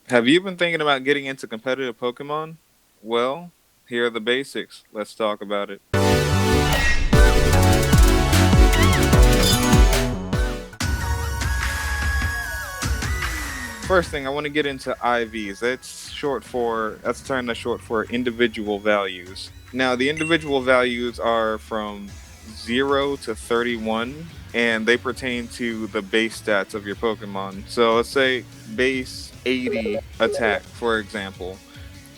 Have you been thinking about getting into competitive Pokemon? Well, here are the basics. Let's talk about it. First thing, I want to get into IVs. That's a term that's short for individual values. Now, the individual values are from 0 to 31, and they pertain to the base stats of your Pokemon. So let's say base 80 attack, for example.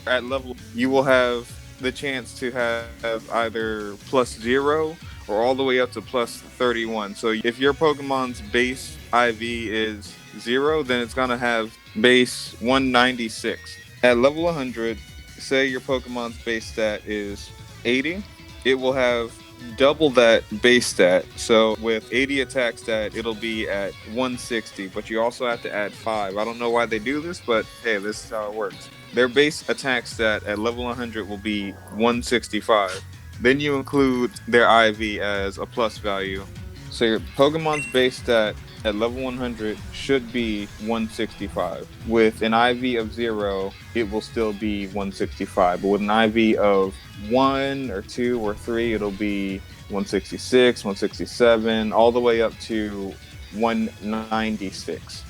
At level, you will have the chance to have either +0 or all the way up to +31. So if your Pokemon's base IV is 0, then it's going to have base 196. At level 100, say your Pokemon's base stat is 80, it will have double that base stat. So with 80 attack stat, it'll be at 160, but you also have to add 5. I don't know why they do this, but hey, this is how it works. Their base attack stat at level 100 will be 165. Then you include their IV as a plus value. So your Pokemon's base stat at level 100 should be 165. With an IV of 0, it will still be 165. But with an IV of 1 or 2 or 3, it'll be 166, 167, all the way up to 196.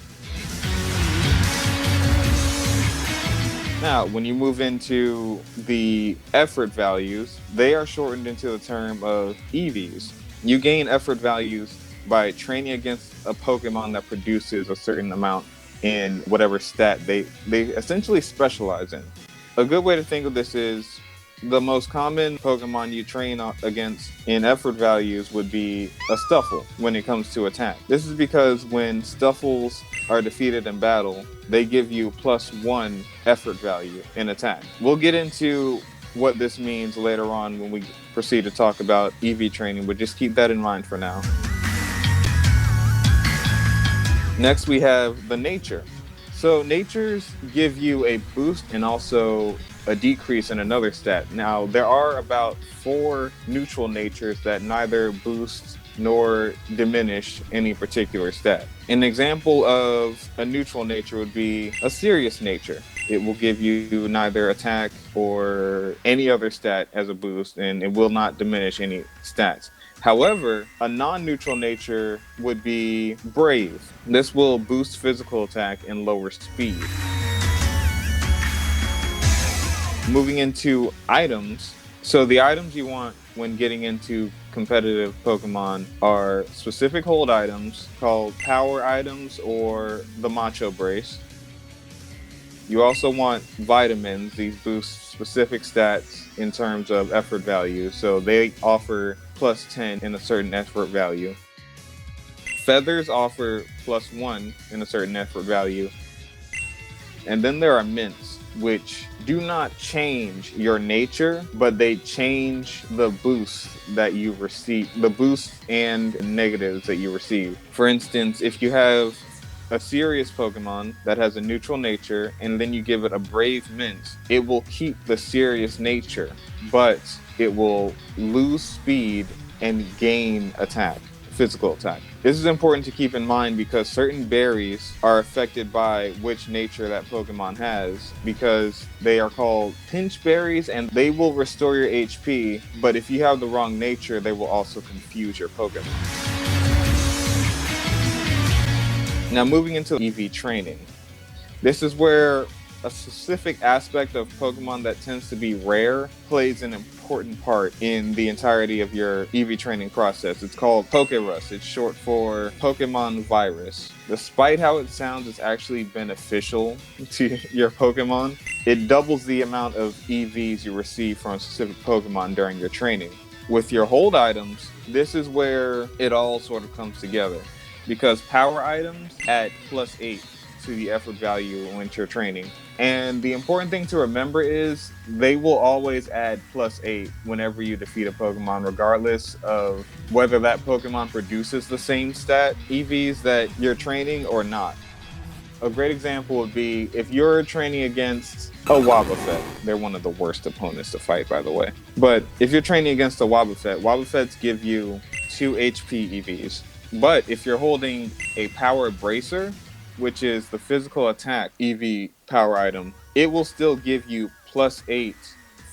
Now, when you move into the effort values, they are shortened into the term of EVs. You gain effort values by training against a Pokemon that produces a certain amount in whatever stat they essentially specialize in. A good way to think of this is the most common Pokemon you train against in effort values would be a Stuffle when it comes to attack. This is because when Stuffles are defeated in battle, they give you +1 effort value in attack. We'll get into what this means later on when we proceed to talk about EV training, but just keep that in mind for now. Next, we have the nature. So natures give you a boost and also a decrease in another stat. Now, there are about 4 neutral natures that neither boost nor diminish any particular stat. An example of a neutral nature would be a serious nature. It will give you neither attack or any other stat as a boost, and it will not diminish any stats. However, a non-neutral nature would be brave. This will boost physical attack and lower speed. Moving into items. So the items you want when getting into competitive Pokemon are specific hold items called power items or the Macho Brace. You also want vitamins. These boost specific stats in terms of effort value. So they offer +10 in a certain effort value. Feathers offer +1 in a certain effort value. And then there are mints, which do not change your nature, but they change the boosts that you receive, the boosts and negatives that you receive. For instance, if you have a serious Pokemon that has a neutral nature and then you give it a brave mint, it will keep the serious nature, but it will lose speed and gain attack, physical attack. This is important to keep in mind because certain berries are affected by which nature that Pokemon has, because they are called pinch berries and they will restore your HP, but if you have the wrong nature, they will also confuse your Pokemon. Now, moving into EV training. This is where a specific aspect of Pokemon that tends to be rare plays an important part in the entirety of your EV training process. It's called Pokerus. It's short for Pokemon Virus. Despite how it sounds, it's actually beneficial to your Pokemon. It doubles the amount of EVs you receive from a specific Pokemon during your training. With your hold items, this is where it all sort of comes together, because power items add +8 to the effort value when you're training. And the important thing to remember is they will always add +8 whenever you defeat a Pokemon, regardless of whether that Pokemon produces the same stat EVs that you're training or not. A great example would be if you're training against a Wobbuffet. They're one of the worst opponents to fight, by the way. But if you're training against a Wobbuffet, Wobbuffets give you 2 HP EVs. But if you're holding a Power Bracer, which is the physical attack EV power item, it will still give you +8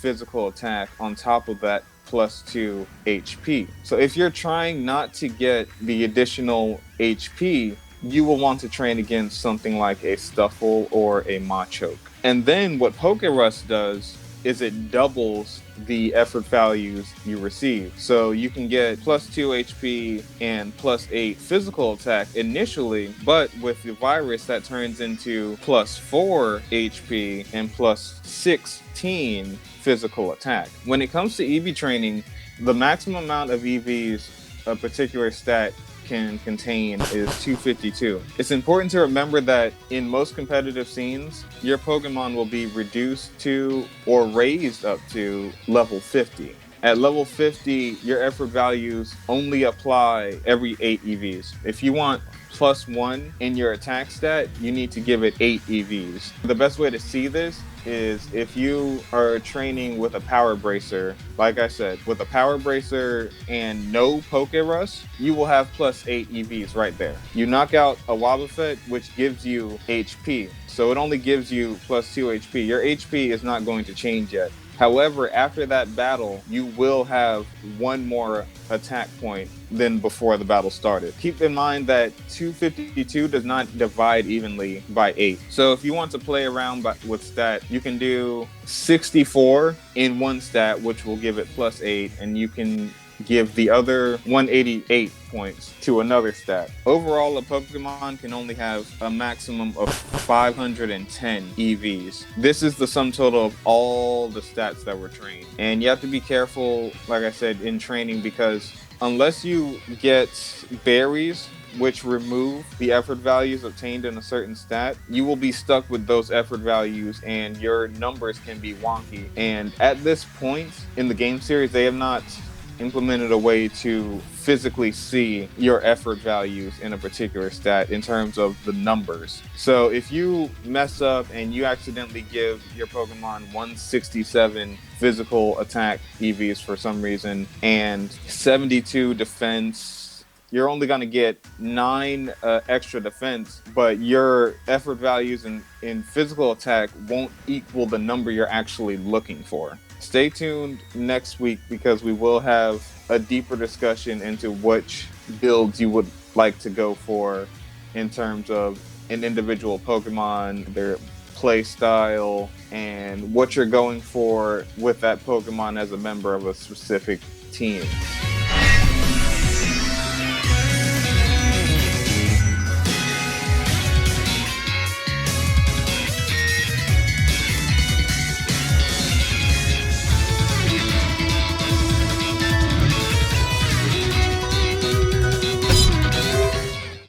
physical attack on top of that +2 HP. So if you're trying not to get the additional HP, you will want to train against something like a Stuffle or a Machoke. And then what Pokerus does is it doubles the effort values you receive. So you can get +2 HP and +8 physical attack initially, but with the virus that turns into +4 HP and +16 physical attack. When it comes to EV training, the maximum amount of EVs a particular stat can contain is 252. It's important to remember that in most competitive scenes, your Pokemon will be reduced to or raised up to level 50. At level 50, your effort values only apply every 8 EVs. If you want +1 in your attack stat, you need to give it 8 EVs. The best way to see this is if you are training with a Power Bracer, like I said, with a Power Bracer and no Pokerus, you will have +8 EVs right there. You knock out a Wobbuffet, which gives you HP, so it only gives you +2 HP. Your HP is not going to change yet. However, after that battle, you will have one more attack point than before the battle started. Keep in mind that 252 does not divide evenly by 8. So if you want to play around with stat, you can do 64 in one stat, which will give it +8, and you can give the other 188 points to another stat. Overall, a Pokemon can only have a maximum of 510 EVs. This is the sum total of all the stats that were trained. And you have to be careful, like I said, in training, because unless you get berries, which remove the effort values obtained in a certain stat, you will be stuck with those effort values and your numbers can be wonky. And at this point in the game series, they have not implemented a way to physically see your effort values in a particular stat in terms of the numbers. So if you mess up and you accidentally give your Pokemon 167 physical attack EVs for some reason and 72 defense, you're only going to get 9 extra defense, but your effort values in physical attack won't equal the number you're actually looking for. Stay tuned next week because we will have a deeper discussion into which builds you would like to go for in terms of an individual Pokemon, their play style, and what you're going for with that Pokemon as a member of a specific team.